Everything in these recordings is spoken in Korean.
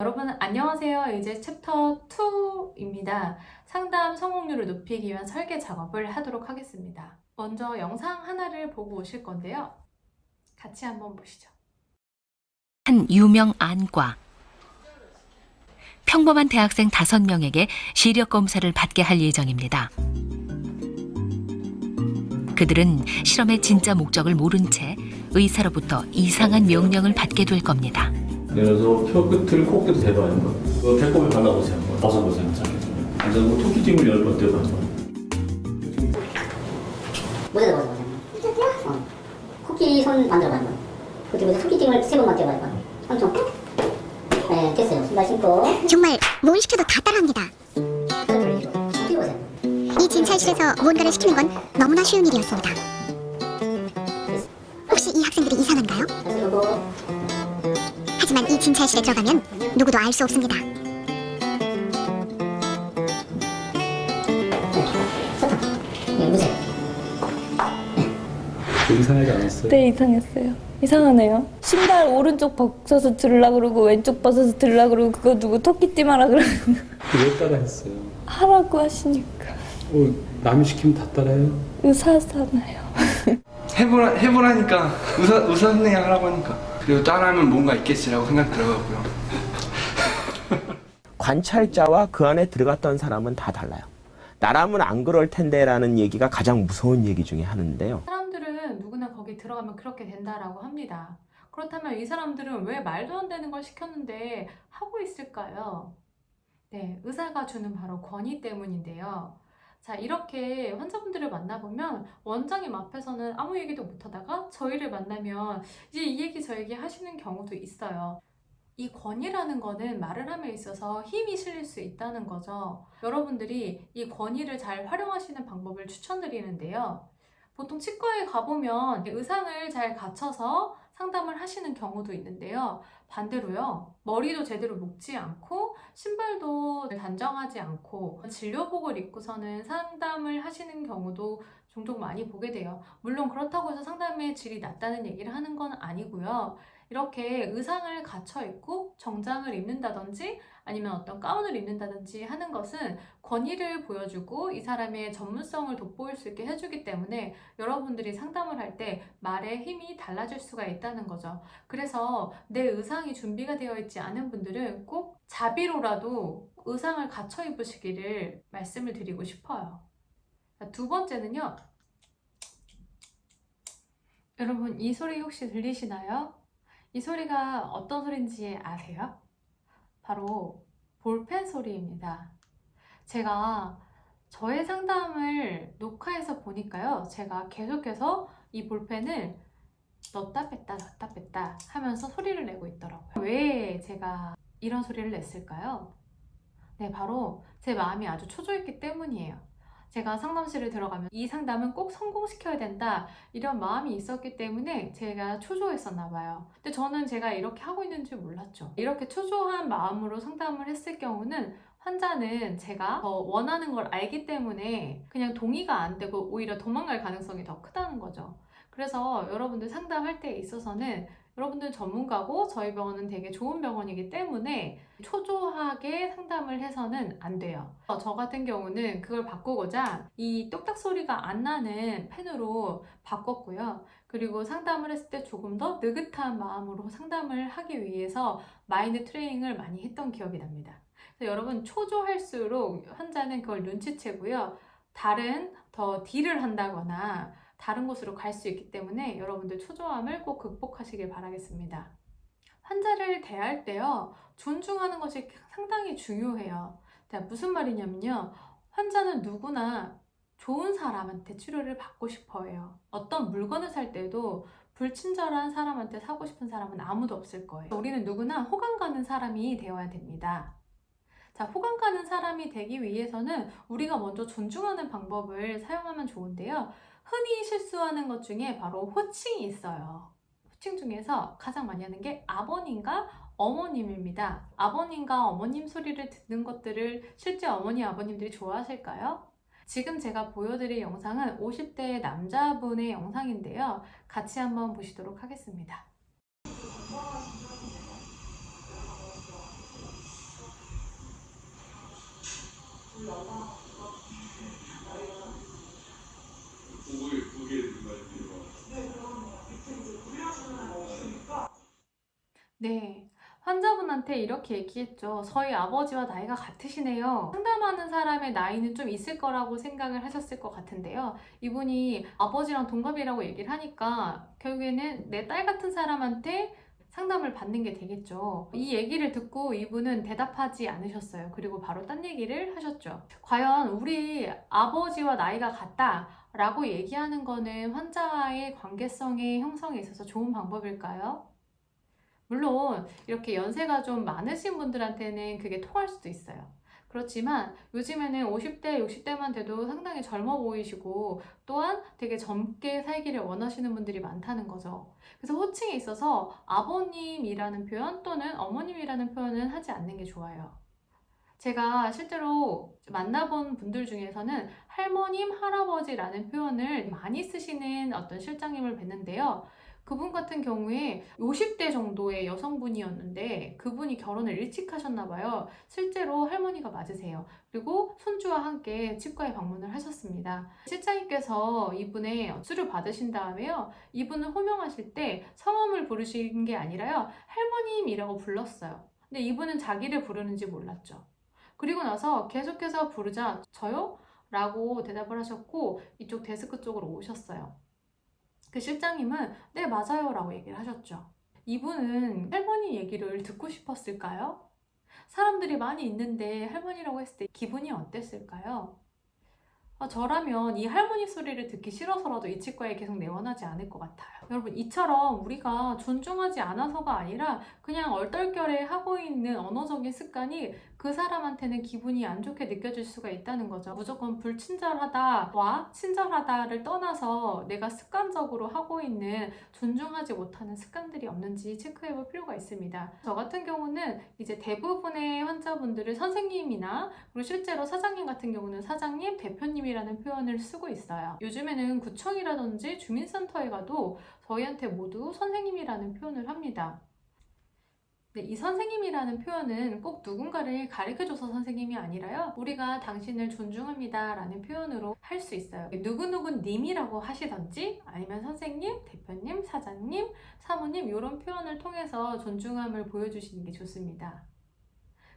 여러분 안녕하세요. 이제 챕터 2입니다. 상담 성공률을 높이기 위한 설계 작업을 하도록 하겠습니다. 먼저 영상 하나를 보고 오실 건데요. 같이 한번 보시죠. 한 유명 안과. 평범한 대학생 5명에게 시력 검사를 받게 할 예정입니다. 그들은 실험의 진짜 목적을 모른 채 의사로부터 이상한 명령을 받게 될 겁니다. 예를 들어서 혀 끝을 코끝에 대봐요. 그 배꼽을 발라보세요. 벗어보세요. 앉아서 토끼찜을 10번 떼봐요. 모자도 벗어보세요. 코끼리 손 만들어봐 한번. 그리고 토끼찜을 3번만 떼봐요. 삼촌. 네, 됐어요. 신발 신고. 정말 뭘 시켜도 다 따라합니다. 뛰어보세요. 이 진찰실에서 무언가를 시키는 건 너무나 쉬운 일이었습니다. 혹시 이 학생들이 이상한가요? 그리고 하지만 이 진찰실에 들어가면 누구도 알 수 없습니다. 네, 무색. 이상하지 않았어요? 네, 이상했어요. 이상하네요. 신발 오른쪽 벗어서 들으라 그러고 왼쪽 벗어서 들으라 그러고 그거 누구 토끼띠 하라 그러고 왜 따라 했어요? 하라고 하시니까 남이 시키면 다 따라해요? 의사잖아요. 해보라니까 의사 선생님 하라고 하니까 그리고 따라하면 뭔가 있겠지라고 생각 들어가고요. 관찰자와 그 안에 들어갔던 사람은 다 달라요. 나라면 안 그럴 텐데라는 얘기가 가장 무서운 얘기 중에 하나인데요. 사람들은 누구나 거기 들어가면 그렇게 된다라고 합니다. 그렇다면 이 사람들은 왜 말도 안 되는 걸 시켰는데 하고 있을까요? 네, 의사가 주는 바로 권위 때문인데요. 자, 이렇게 환자분들을 만나보면 원장님 앞에서는 아무 얘기도 못하다가 저희를 만나면 이제 이 얘기 저 얘기 하시는 경우도 있어요. 이 권위라는 거는 말을 함에 있어서 힘이 실릴 수 있다는 거죠. 여러분들이 이 권위를 잘 활용하시는 방법을 추천드리는데요. 보통 치과에 가보면 의상을 잘 갖춰서 상담을 하시는 경우도 있는데요. 반대로요. 머리도 제대로 묶지 않고 신발도 단정하지 않고 진료복을 입고서는 상담을 하시는 경우도 종종 많이 보게 돼요. 물론 그렇다고 해서 상담의 질이 낮다는 얘기를 하는 건 아니고요. 이렇게 의상을 갖춰 입고 정장을 입는다든지 아니면 어떤 가운을 입는다든지 하는 것은 권위를 보여주고 이 사람의 전문성을 돋보일 수 있게 해주기 때문에 여러분들이 상담을 할 때 말의 힘이 달라질 수가 있다는 거죠. 그래서 내 의상이 준비가 되어 있지 않은 분들은 꼭 자비로라도 의상을 갖춰 입으시기를 말씀을 드리고 싶어요. 두 번째는요. 여러분 이 소리 혹시 들리시나요? 이 소리가 어떤 소리인지 아세요? 바로 볼펜 소리입니다. 제가 저의 상담을 녹화해서 보니까요. 제가 계속해서 이 볼펜을 넣었다 뺐다 하면서 소리를 내고 있더라고요. 왜 제가 이런 소리를 냈을까요? 네, 바로 제 마음이 아주 초조했기 때문이에요. 제가 상담실을 들어가면 이 상담은 꼭 성공시켜야 된다 이런 마음이 있었기 때문에 제가 초조했었나 봐요. 근데 저는 제가 이렇게 하고 있는 줄 몰랐죠. 이렇게 초조한 마음으로 상담을 했을 경우는 환자는 제가 더 원하는 걸 알기 때문에 그냥 동의가 안 되고 오히려 도망갈 가능성이 더 크다는 거죠. 그래서 여러분들 상담할 때 있어서는 여러분들 전문가고 저희 병원은 되게 좋은 병원이기 때문에 초조하게 상담을 해서는 안 돼요. 저 같은 경우는 그걸 바꾸고자 이 똑딱 소리가 안 나는 펜으로 바꿨고요. 그리고 상담을 했을 때 조금 더 느긋한 마음으로 상담을 하기 위해서 마인드 트레이닝을 많이 했던 기억이 납니다. 그래서 여러분 초조할수록 환자는 그걸 눈치채고요. 다른 더 딜을 한다거나 다른 곳으로 갈 수 있기 때문에 여러분들 초조함을 꼭 극복하시길 바라겠습니다. 환자를 대할 때요. 존중하는 것이 상당히 중요해요. 무슨 말이냐면요. 환자는 누구나 좋은 사람한테 치료를 받고 싶어 해요. 어떤 물건을 살 때도 불친절한 사람한테 사고 싶은 사람은 아무도 없을 거예요. 우리는 누구나 호감 가는 사람이 되어야 됩니다. 자, 호감 가는 사람이 되기 위해서는 우리가 먼저 존중하는 방법을 사용하면 좋은데요. 흔히 실수하는 것 중에 바로 호칭이 있어요. 호칭 중에서 가장 많이 하는 게 아버님과 어머님입니다. 아버님과 어머님 소리를 듣는 것들을 실제 어머니, 아버님들이 좋아하실까요? 지금 제가 보여드릴 영상은 50대 남자분의 영상인데요. 같이 한번 보시도록 하겠습니다. 네, 환자분한테 이렇게 얘기했죠. 저희 아버지와 나이가 같으시네요. 상담하는 사람의 나이는 좀 있을 거라고 생각을 하셨을 것 같은데요. 이분이 아버지랑 동갑이라고 얘기를 하니까 결국에는 내 딸 같은 사람한테 상담을 받는 게 되겠죠. 이 얘기를 듣고 이분은 대답하지 않으셨어요. 그리고 바로 딴 얘기를 하셨죠. 과연 우리 아버지와 나이가 같다라고 얘기하는 거는 환자와의 관계성의 형성에 있어서 좋은 방법일까요? 물론 이렇게 연세가 좀 많으신 분들한테는 그게 통할 수도 있어요. 그렇지만 요즘에는 50대, 60대만 돼도 상당히 젊어 보이시고 또한 되게 젊게 살기를 원하시는 분들이 많다는 거죠. 그래서 호칭에 있어서 아버님이라는 표현 또는 어머님이라는 표현은 하지 않는 게 좋아요. 제가 실제로 만나본 분들 중에서는 할머님, 할아버지라는 표현을 많이 쓰시는 어떤 실장님을 뵀는데요. 그분 같은 경우에 50대 정도의 여성분이었는데 그분이 결혼을 일찍 하셨나 봐요. 실제로 할머니가 맞으세요. 그리고 손주와 함께 치과에 방문을 하셨습니다. 실장님께서 이분의 수를 받으신 다음에요. 이분을 호명하실 때 성함을 부르신 게 아니라요. 할머님이라고 불렀어요. 근데 이분은 자기를 부르는지 몰랐죠. 그리고 나서 계속해서 부르자 저요? 라고 대답을 하셨고 이쪽 데스크 쪽으로 오셨어요. 그 실장님은 네 맞아요 라고 얘기를 하셨죠. 이분은 할머니 얘기를 듣고 싶었을까요? 사람들이 많이 있는데 할머니라고 했을 때 기분이 어땠을까요? 저라면 이 할머니 소리를 듣기 싫어서라도 이 치과에 계속 내원하지 않을 것 같아요. 여러분 이처럼 우리가 존중하지 않아서가 아니라 그냥 얼떨결에 하고 있는 언어적인 습관이 그 사람한테는 기분이 안 좋게 느껴질 수가 있다는 거죠. 무조건 불친절하다와 친절하다를 떠나서 내가 습관적으로 하고 있는 존중하지 못하는 습관들이 없는지 체크해 볼 필요가 있습니다. 저 같은 경우는 이제 대부분의 환자분들을 선생님이나 그리고 실제로 사장님 같은 경우는 사장님, 대표님이라는 표현을 쓰고 있어요. 요즘에는 구청이라든지 주민센터에 가도 저희한테 모두 선생님이라는 표현을 합니다. 네, 이 선생님이라는 표현은 꼭 누군가를 가르쳐줘서 선생님이 아니라요. 우리가 당신을 존중합니다 라는 표현으로 할 수 있어요. 누구누구 님이라고 하시던지 아니면 선생님, 대표님, 사장님, 사모님 이런 표현을 통해서 존중함을 보여주시는 게 좋습니다.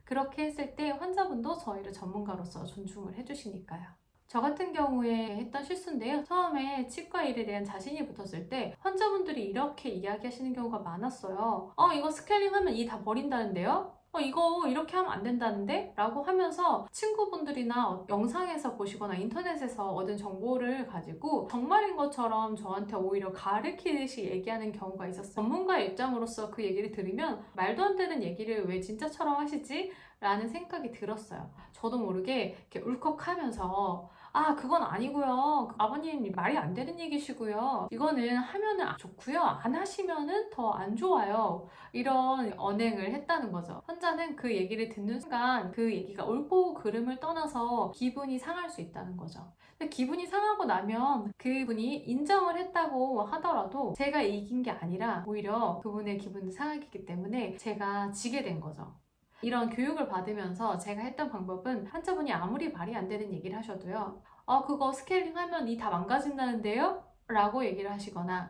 그렇게 했을 때 환자분도 저희를 전문가로서 존중을 해주시니까요. 저 같은 경우에 했던 실수인데요. 처음에 치과 일에 대한 자신이 붙었을 때 환자분들이 이렇게 이야기하시는 경우가 많았어요. 이거 스케일링 하면 이 다 버린다는데요? 이거 이렇게 하면 안 된다는데? 라고 하면서 친구분들이나 영상에서 보시거나 인터넷에서 얻은 정보를 가지고 정말인 것처럼 저한테 오히려 가르치듯이 얘기하는 경우가 있었어요. 전문가의 입장으로서 그 얘기를 들으면 말도 안 되는 얘기를 왜 진짜처럼 하시지? 라는 생각이 들었어요. 저도 모르게 이렇게 울컥하면서 그건 아니고요. 아버님 말이 안 되는 얘기시고요. 이거는 하면은 좋고요. 안 하시면은 더 안 좋아요. 이런 언행을 했다는 거죠. 환자는 그 얘기를 듣는 순간 그 얘기가 옳고 그름을 떠나서 기분이 상할 수 있다는 거죠. 근데 기분이 상하고 나면 그분이 인정을 했다고 하더라도 제가 이긴 게 아니라 오히려 그분의 기분이 상하기 때문에 제가 지게 된 거죠. 이런 교육을 받으면서 제가 했던 방법은 환자분이 아무리 말이 안 되는 얘기를 하셔도요. 그거 스케일링 하면 이 다 망가진다는데요? 라고 얘기를 하시거나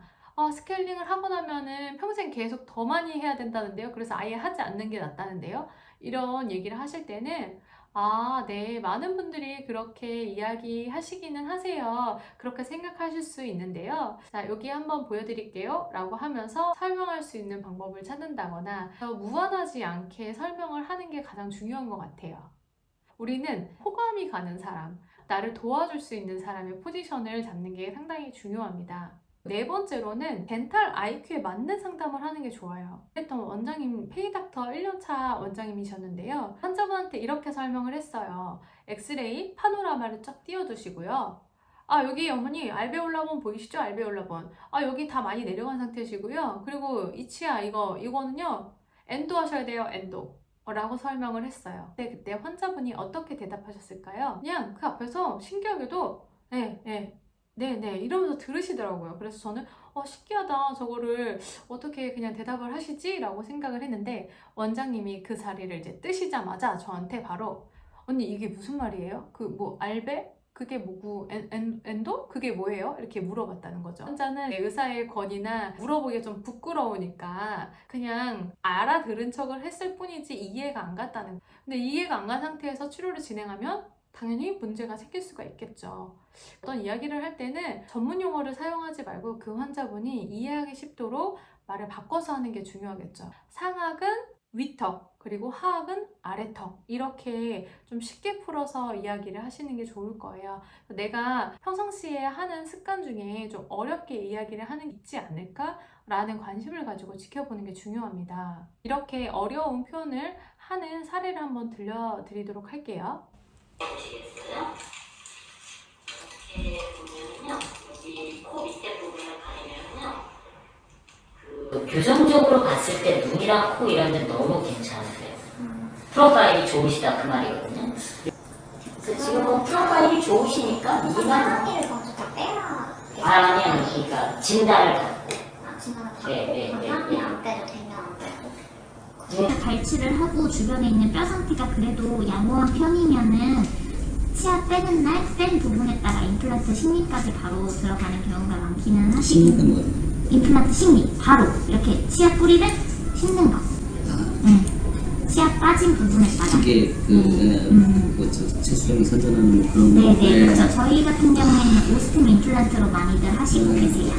스케일링을 하고 나면은 평생 계속 더 많이 해야 된다는데요? 그래서 아예 하지 않는 게 낫다는데요? 이런 얘기를 하실 때는 네, 많은 분들이 그렇게 이야기하시기는 하세요. 그렇게 생각하실 수 있는데요. 자, 여기 한번 보여드릴게요. 라고 하면서 설명할 수 있는 방법을 찾는다거나 무관하지 않게 설명을 하는 게 가장 중요한 것 같아요. 우리는 호감이 가는 사람, 나를 도와줄 수 있는 사람의 포지션을 잡는 게 상당히 중요합니다. 네 번째로는 덴탈 IQ에 맞는 상담을 하는 게 좋아요. 했던 원장님, 페이닥터 1년차 원장님이셨는데요. 환자분한테 이렇게 설명을 했어요. 엑스레이, 파노라마를 쫙 띄워두시고요. 여기 어머니 알베올라본 보이시죠? 알베올라본. 여기 다 많이 내려간 상태시고요. 그리고 이 치아 이거는요. 엔도 하셔야 돼요. 엔도. 라고 설명을 했어요. 그때 환자분이 어떻게 대답하셨을까요? 그냥 그 앞에서 신기하게도 네 이러면서 들으시더라고요. 그래서 저는 신기하다, 저거를 어떻게 그냥 대답을 하시지? 라고 생각을 했는데 원장님이 그 자리를 이제 뜨시자마자 저한테 바로 언니 이게 무슨 말이에요? 그 뭐 알베? 그게 뭐고 엔도? 그게 뭐예요? 이렇게 물어봤다는 거죠. 환자는 의사의 권위나 물어보기가 좀 부끄러우니까 그냥 알아들은 척을 했을 뿐이지 이해가 안 갔다는 거예요. 근데 이해가 안 간 상태에서 치료를 진행하면 당연히 문제가 생길 수가 있겠죠. 어떤 이야기를 할 때는 전문 용어를 사용하지 말고 그 환자분이 이해하기 쉽도록 말을 바꿔서 하는 게 중요하겠죠. 상악은 위턱, 그리고 하악은 아래턱, 이렇게 좀 쉽게 풀어서 이야기를 하시는 게 좋을 거예요. 내가 평상시에 하는 습관 중에 좀 어렵게 이야기를 하는 게 있지 않을까? 라는 관심을 가지고 지켜보는 게 중요합니다. 이렇게 어려운 표현을 하는 사례를 한번 들려드리도록 할게요. 보시겠어요? 이렇게 보면요, 여기 코 밑에 부분을 가리면요, 교정적으로 봤을 때 눈이랑 코 이런 데는 너무 괜찮으세요. 프로파일이 좋으시다 그 말이거든요. 지금 뭐 프로파일이 좋으시니까 이만 아니면 그러니까 진단을 받고 안 빼도 되면 안 빼도 발치를 하고 주변에 있는 뼈 상태가 그래도 양호한 편이면은 치아 빼는 날 뺀 부분에 따라 임플란트 식리까지 바로 들어가는 경우가 많기는 하시고 임플란트 식리 바로 이렇게 치아 뿌리를 심는 거. 치아 빠진 부분에 따라. 이게 채수령이 선전하는 그런 거. 네네 그렇죠. 저희 같은 경우에는 오스템 임플란트로 많이들 하시고 계세요.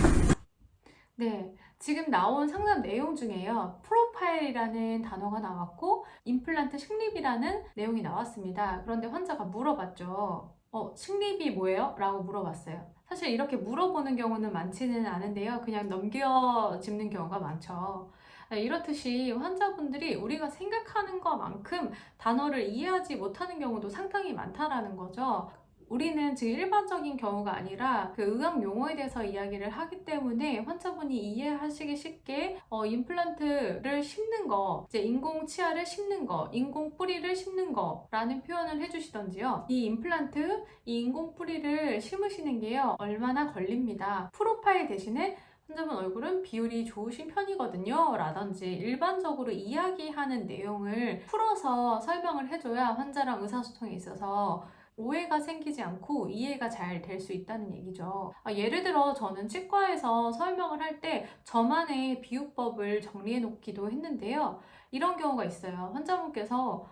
네, 지금 나온 상담 내용 중에요. 프로파일이라는 단어가 나왔고 임플란트 식립이라는 내용이 나왔습니다. 그런데 환자가 물어봤죠. 식립이 뭐예요? 라고 물어봤어요. 사실 이렇게 물어보는 경우는 많지는 않은데요. 그냥 넘겨짚는 경우가 많죠. 이렇듯이 환자분들이 우리가 생각하는 것만큼 단어를 이해하지 못하는 경우도 상당히 많다라는 거죠. 우리는 지금 일반적인 경우가 아니라 그 의학 용어에 대해서 이야기를 하기 때문에 환자분이 이해하시기 쉽게 임플란트를 심는 거, 이제 인공 치아를 심는 거, 인공 뿌리를 심는 거라는 표현을 해주시던지요. 이 임플란트, 이 인공 뿌리를 심으시는 게요, 얼마나 걸립니다. 프로파일 대신에 환자분 얼굴은 비율이 좋으신 편이거든요 라든지 일반적으로 이야기하는 내용을 풀어서 설명을 해줘야 환자랑 의사소통에 있어서 오해가 생기지 않고 이해가 잘 될 수 있다는 얘기죠. 예를 들어 저는 치과에서 설명을 할 때 저만의 비유법을 정리해 놓기도 했는데요. 이런 경우가 있어요. 환자분께서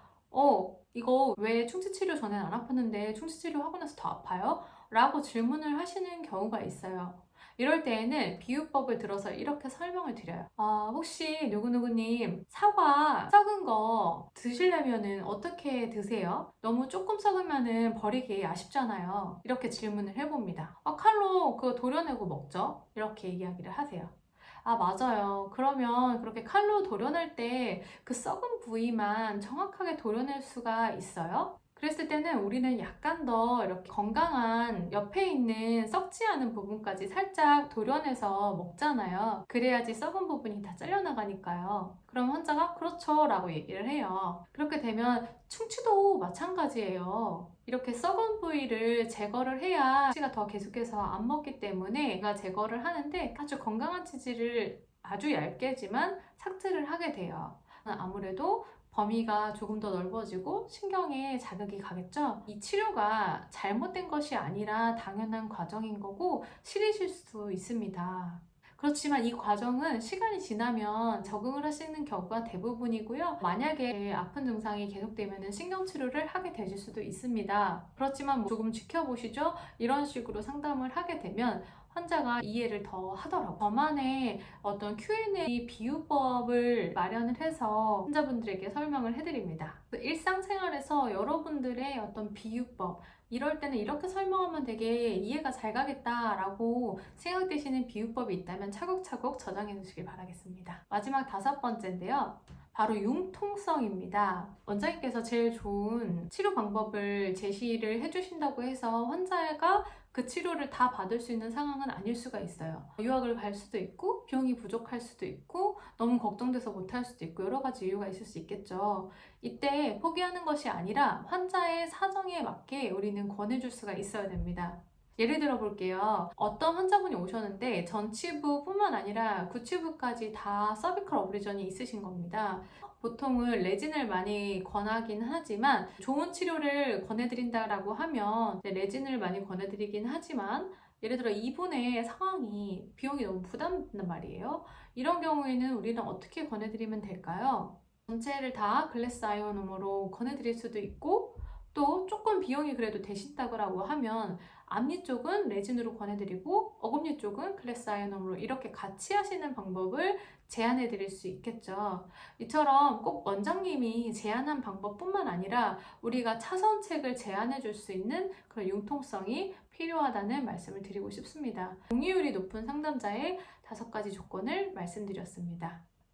이거 왜 충치치료 전엔 안 아팠는데 충치치료 하고 나서 더 아파요? 라고 질문을 하시는 경우가 있어요. 이럴 때에는 비유법을 들어서 이렇게 설명을 드려요. 혹시 누구누구님 사과 썩은 거 드시려면은 어떻게 드세요? 너무 조금 썩으면은 버리기 아쉽잖아요. 이렇게 질문을 해봅니다. 칼로 그거 도려내고 먹죠? 이렇게 이야기를 하세요. 맞아요. 그러면 그렇게 칼로 도려낼 때 그 썩은 부위만 정확하게 도려낼 수가 있어요? 그랬을 때는 우리는 약간 더 이렇게 건강한 옆에 있는 썩지 않은 부분까지 살짝 도려내서 먹잖아요. 그래야지 썩은 부분이 다 잘려나가니까요. 그럼 환자가 그렇죠 라고 얘기를 해요. 그렇게 되면 충치도 마찬가지예요. 이렇게 썩은 부위를 제거를 해야 치가 더 계속해서 안 먹기 때문에 제가 제거를 하는데 아주 건강한 치질을 아주 얇게지만 삭제를 하게 돼요. 아무래도 범위가 조금 더 넓어지고 신경에 자극이 가겠죠. 이 치료가 잘못된 것이 아니라 당연한 과정인 거고 시리실 수 있습니다. 그렇지만 이 과정은 시간이 지나면 적응을 하시는 경우가 대부분이고요. 만약에 아픈 증상이 계속되면 신경치료를 하게 되실 수도 있습니다. 그렇지만 조금 지켜보시죠. 이런 식으로 상담을 하게 되면 환자가 이해를 더 하더라고요. 저만의 어떤 Q&A 비유법을 마련을 해서 환자분들에게 설명을 해드립니다. 일상생활에서 여러분들의 어떤 비유법, 이럴 때는 이렇게 설명하면 되게 이해가 잘 가겠다라고 생각되시는 비유법이 있다면 차곡차곡 저장해 주시길 바라겠습니다. 마지막 5번째인데요. 바로 융통성입니다. 원장님께서 제일 좋은 치료 방법을 제시를 해주신다고 해서 환자가 그 치료를 다 받을 수 있는 상황은 아닐 수가 있어요. 유학을 갈 수도 있고 비용이 부족할 수도 있고 너무 걱정돼서 못할 수도 있고 여러 가지 이유가 있을 수 있겠죠. 이때 포기하는 것이 아니라 환자의 사정에 맞게 우리는 권해줄 수가 있어야 됩니다. 예를 들어 볼게요. 어떤 환자분이 오셨는데 전치부뿐만 아니라 구치부까지 다 서비컬 어브리전이 있으신 겁니다. 보통은 레진을 많이 권하긴 하지만 좋은 치료를 권해드린다라고 하면 레진을 많이 권해드리긴 하지만 예를 들어 이분의 상황이 비용이 너무 부담된단 말이에요. 이런 경우에는 우리는 어떻게 권해드리면 될까요? 전체를 다 글래스 아이오놈으로 권해드릴 수도 있고 또 조금 비용이 그래도 되신다고 하면 앞니 쪽은 레진으로 권해드리고 어금니 쪽은 글래스 아이오놈으로 이렇게 같이 하시는 방법을 제안해 드릴 수 있겠죠. 이처럼 꼭 원장님이 제안한 방법뿐만 아니라 우리가 차선책을 제안해 줄 수 있는 그런 융통성이 필요하다는 말씀을 드리고 싶습니다. 동의율이 높은 상담자의 5가지 조건을 말씀드렸습니다.